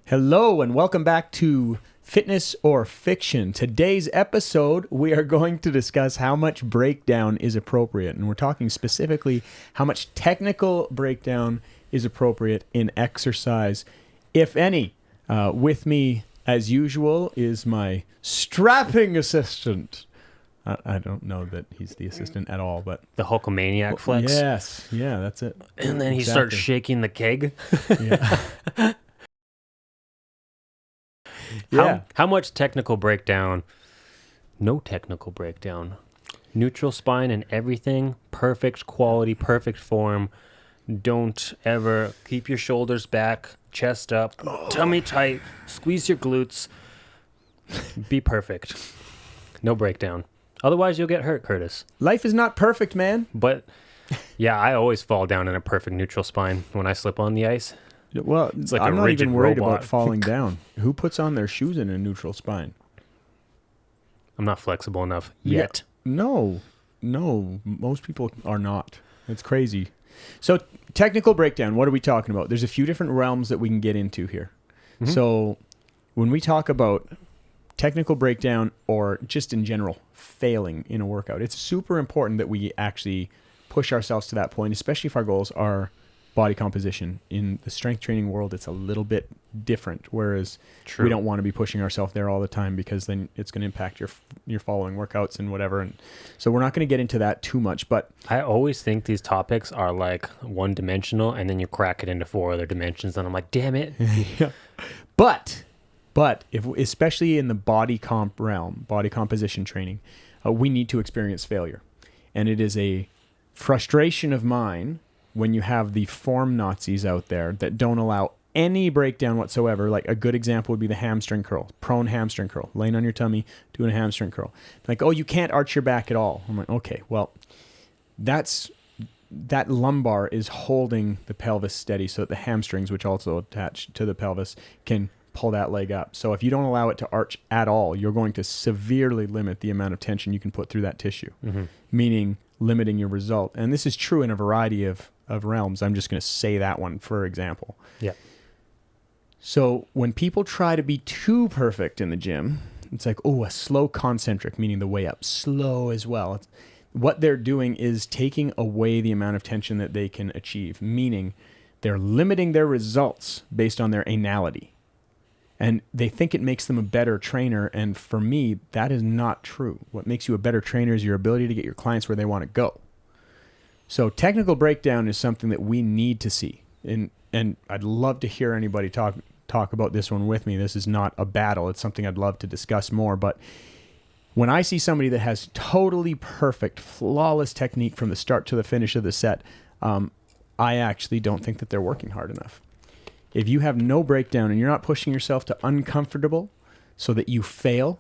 Hello and welcome back to Fitness or Fiction. Today's episode, we are going to discuss how much breakdown is appropriate. And we're talking specifically how much technical breakdown is appropriate in exercise, if any. With me, as usual, is my strapping assistant. I don't know that he's the assistant at all, but... The Hulkamaniac flex? Yes. Yeah, that's it. And then he starts shaking the keg? Yeah. Yeah. How much technical breakdown? No technical breakdown. Neutral spine and everything. Perfect quality, perfect form. Don't ever keep your shoulders back, chest up, tummy tight, squeeze your glutes. Be perfect. No breakdown. Otherwise, you'll get hurt, Curtis. Life is not perfect, man. But, yeah, I always fall down in a perfect neutral spine when I slip on the ice. Well, It's like I'm a not rigid even worried robot. about falling down. Who puts on their shoes in a neutral spine? I'm not flexible enough yet. Yeah. No, most people are not. It's crazy. So technical breakdown, what are we talking about? There's a few different realms that we can get into here. Mm-hmm. So when we talk about technical breakdown or just in general failing in a workout, it's super important that we actually push ourselves to that point, especially if our goals are body composition. In the strength training world, it's a little bit different, whereas True. we don't want to be pushing ourselves there all the time because then it's going to impact your following workouts and whatever. And so we're not going to get into that too much, but I always think these topics are like one-dimensional, and then you crack it into four other dimensions, and I'm like, damn it. yeah. But if, especially in the body comp realm, body composition training, we need to experience failure. And it is a frustration of mine when you have the form Nazis out there that don't allow any breakdown whatsoever. Like a good example would be the hamstring curl, prone hamstring curl, laying on your tummy, doing a hamstring curl. Like, oh, you can't arch your back at all. I'm like, okay, well, that lumbar is holding the pelvis steady so that the hamstrings, which also attach to the pelvis, can pull that leg up. So if you don't allow it to arch at all, you're going to severely limit the amount of tension you can put through that tissue, meaning limiting your result. And this is true in a variety of realms. I'm just going to say that one, for example. Yeah. So when people try to be too perfect in the gym, it's like, oh, a slow concentric, meaning the way up, slow as well. What they're doing is taking away the amount of tension that they can achieve, meaning they're limiting their results based on their anality. And they think it makes them a better trainer. And for me, that is not true. What makes you a better trainer is your ability to get your clients where they want to go. So technical breakdown is something that we need to see. And I'd love to hear anybody talk about this one with me. This is not a battle. It's something I'd love to discuss more. But when I see somebody that has totally perfect, flawless technique from the start to the finish of the set, I actually don't think that they're working hard enough. If you have no breakdown and you're not pushing yourself to uncomfortable so that you fail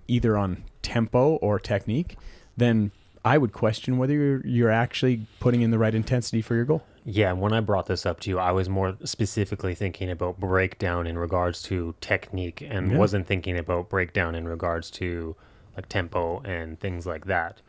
either on tempo or technique, then I would question whether you're actually putting in the right intensity for your goal. Yeah, when I brought this up to you, I was more specifically thinking about breakdown in regards to technique and wasn't thinking about breakdown in regards to like tempo and things like that,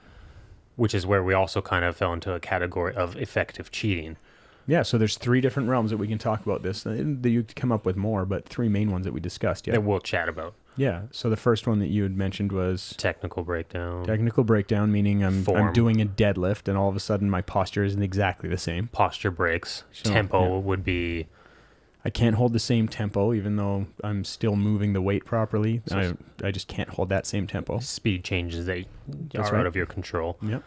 which is where we also kind of fell into a category of effective cheating. Yeah, so there's three different realms that we can talk about this. You could come up with more, but three main ones that we discussed. Yeah, That we'll chat about. Yeah, so the first one that you had mentioned was Technical breakdown. technical breakdown, meaning I'm Form. doing a deadlift and all of a sudden my posture isn't exactly the same. Posture breaks. So, Tempo yeah. would be... I can't hold the same tempo even though I'm still moving the weight properly. I just can't hold that same tempo. speed changes that That's are right. out of your control. Yep.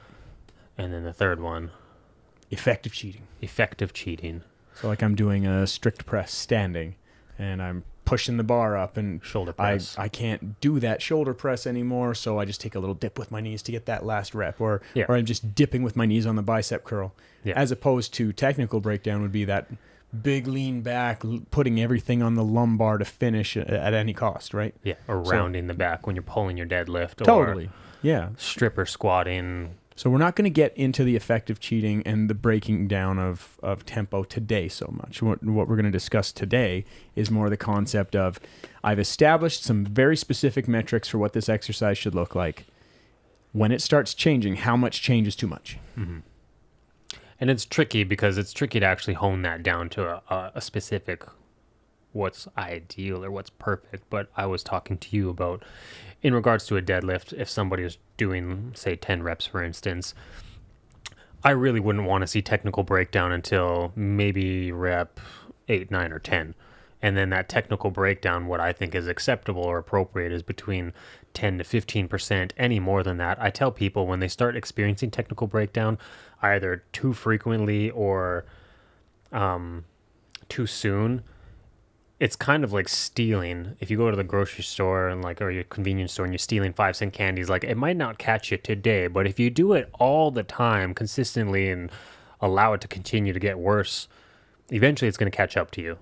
And then the third one, Effective cheating. effective cheating. So like I'm doing a strict press standing and I'm pushing the bar up and Shoulder press. I can't do that shoulder press anymore, so I just take a little dip with my knees to get that last rep, or I'm just dipping with my knees on the bicep curl. Yeah. As opposed to technical breakdown would be that big lean back, putting everything on the lumbar to finish at any cost, right? Yeah, or rounding the back when you're pulling your deadlift. Totally. Or Yeah. stripper squatting. So we're not going to get into the effective cheating and the breaking down of tempo today so much. What we're going to discuss today is more the concept of I've established some very specific metrics for what this exercise should look like. When it starts changing, how much change is too much? Mm-hmm. And it's tricky because it's tricky to actually hone that down to a specific what's ideal or what's perfect, but I was talking to you about in regards to a deadlift. If somebody is doing, say, 10 reps, for instance, I really wouldn't want to see technical breakdown until maybe rep 8, 9, or 10. And then that technical breakdown, what I think is acceptable or appropriate, is between 10 to 15%. Any more than that, I tell people when they start experiencing technical breakdown, either too frequently or too soon, it's kind of like stealing. If you go to the grocery store and or your convenience store and you're stealing 5-cent candies, it might not catch you today, but if you do it all the time consistently and allow it to continue to get worse, eventually it's going to catch up to you.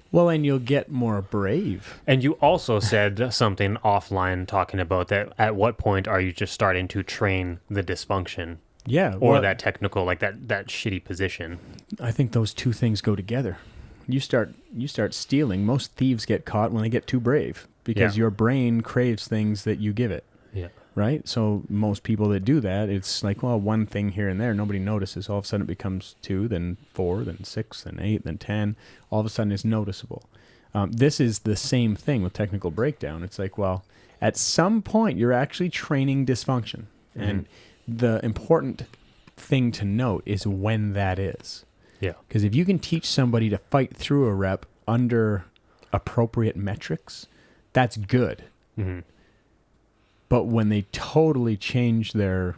Well, and you'll get more brave. And you also said something offline talking about that. At what point are you just starting to train the dysfunction? Yeah. Or that technical, that shitty position. I think those two things go together. You start stealing. Most thieves get caught when they get too brave because your brain craves things that you give it. Yeah. Right? So most people that do that, it's one thing here and there, nobody notices. All of a sudden it becomes 2, then 4, then 6, then 8, then 10. All of a sudden it's noticeable. This is the same thing with technical breakdown. It's at some point you're actually training dysfunction. Mm-hmm. And the important thing to note is when that is. Yeah. Because if you can teach somebody to fight through a rep under appropriate metrics, that's good. Mm-hmm. But when they totally change their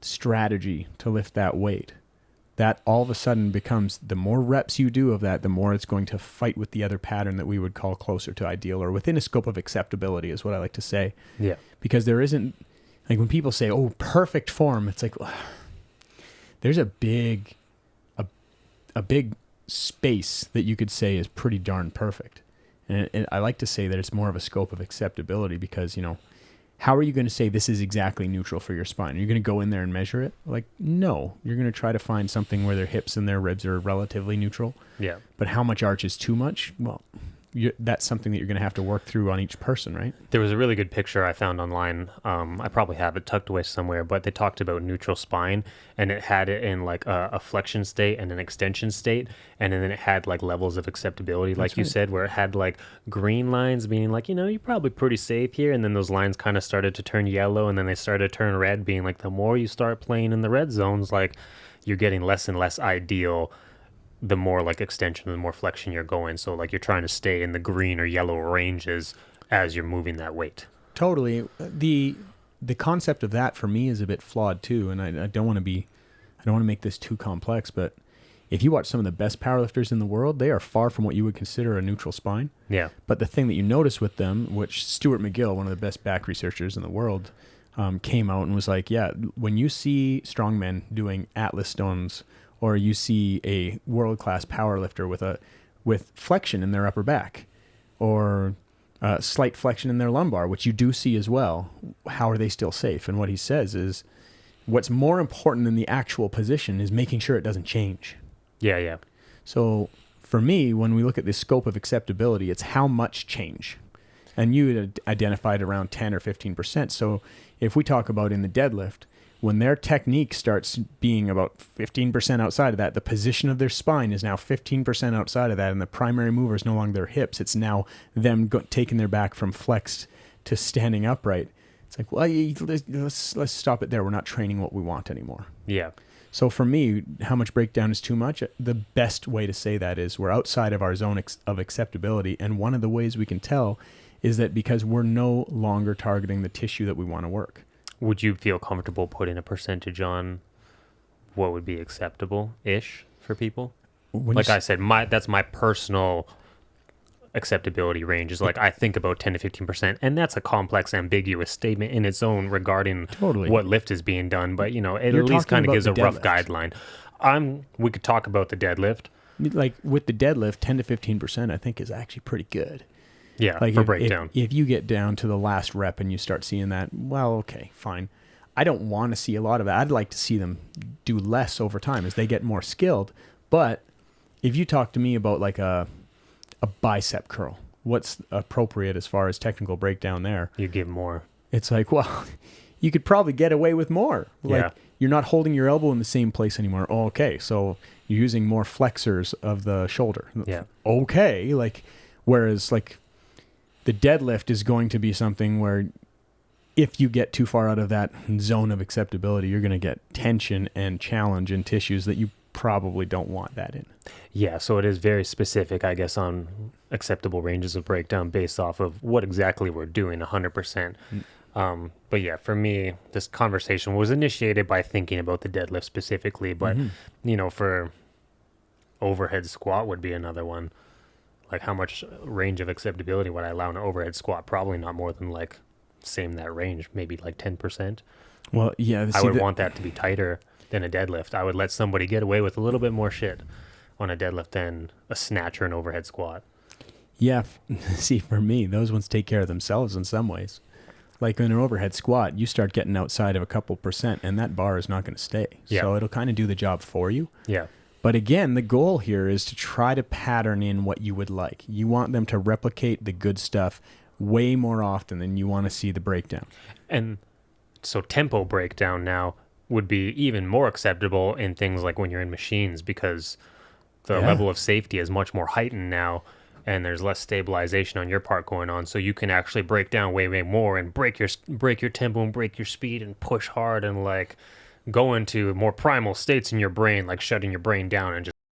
strategy to lift that weight, that all of a sudden becomes, the more reps you do of that, the more it's going to fight with the other pattern that we would call closer to ideal or within a scope of acceptability is what I like to say. Yeah. Because there isn't, when people say, oh, perfect form, it's there's a big space that you could say is pretty darn perfect. And I like to say that it's more of a scope of acceptability because, how are you going to say this is exactly neutral for your spine? Are you going to go in there and measure it? No. You're going to try to find something where their hips and their ribs are relatively neutral. Yeah. But how much arch is too much? Well, that's something that you're going to have to work through on each person, right? There was a really good picture I found online. I probably have it tucked away somewhere, but they talked about neutral spine, and it had it in a flexion state and an extension state, and then it had levels of acceptability, That's you right. said, where it had green lines, meaning you're probably pretty safe here, and then those lines kind of started to turn yellow, and then they started to turn red, being the more you start playing in the red zones, you're getting less and less ideal the more extension, the more flexion you're going. So you're trying to stay in the green or yellow ranges as you're moving that weight. Totally. The concept of that for me is a bit flawed too. And I don't want to make this too complex, but if you watch some of the best powerlifters in the world, they are far from what you would consider a neutral spine. Yeah. But the thing that you notice with them, which Stuart McGill, one of the best back researchers in the world, came out and was when you see strongmen doing Atlas stones, or you see a world-class powerlifter with flexion in their upper back, or slight flexion in their lumbar, which you do see as well, how are they still safe? And what he says is, what's more important than the actual position is making sure it doesn't change. Yeah, yeah. So for me, when we look at the scope of acceptability, it's how much change. And you had identified around 10 or 15%. So if we talk about in the deadlift, when their technique starts being about 15% outside of that, the position of their spine is now 15% outside of that, and the primary mover is no longer their hips. It's now them taking their back from flexed to standing upright. It's let's stop it there. We're not training what we want anymore. Yeah. So for me, how much breakdown is too much? The best way to say that is we're outside of our zone of acceptability, and one of the ways we can tell is that because we're no longer targeting the tissue that we want to work. Would you feel comfortable putting a percentage on what would be acceptable-ish for people? I said, that's my personal acceptability range is I think about 10 to 15%, and that's a complex, ambiguous statement in its own regarding what lift is being done, but it at least kind of gives a rough guideline. We could talk about the deadlift. With the deadlift, 10 to 15% I think is actually pretty good. Yeah, for breakdown. If you get down to the last rep and you start seeing that, well, okay, fine. I don't want to see a lot of that. I'd like to see them do less over time as they get more skilled. But if you talk to me about a bicep curl, what's appropriate as far as technical breakdown there? You give more. It's you could probably get away with more. Like Yeah. you're not holding your elbow in the same place anymore. Oh, okay, so you're using more flexors of the shoulder. Yeah. Okay, like whereas like the deadlift is going to be something where if you get too far out of that zone of acceptability, you're going to get tension and challenge in tissues that you probably don't want that in. Yeah, so it is very specific, I guess, on acceptable ranges of breakdown based off of what exactly we're doing 100%. But yeah, for me, this conversation was initiated by thinking about the deadlift specifically, but you know, for overhead squat would be another one. Like how much range of acceptability would I allow in an overhead squat? Probably not more than like same that range, maybe like 10%. Well, yeah. I would want that to be tighter than a deadlift. I would let somebody get away with a little bit more shit on a deadlift than a snatch or an overhead squat. Yeah. See, for me, those ones take care of themselves in some ways. Like in an overhead squat, you start getting outside of a couple percent and that bar is not going to stay. Yeah. So it'll kind of do the job for you. Yeah. But again, the goal here is to try to pattern in what you would like. You want them to replicate the good stuff way more often than you want to see the breakdown. And so tempo breakdown now would be even more acceptable in things like when you're in machines, because the level of safety is much more heightened now and there's less stabilization on your part going on. So you can actually break down way, way more and break your tempo and break your speed and push hard and like go into more primal states in your brain, like shutting your brain down and just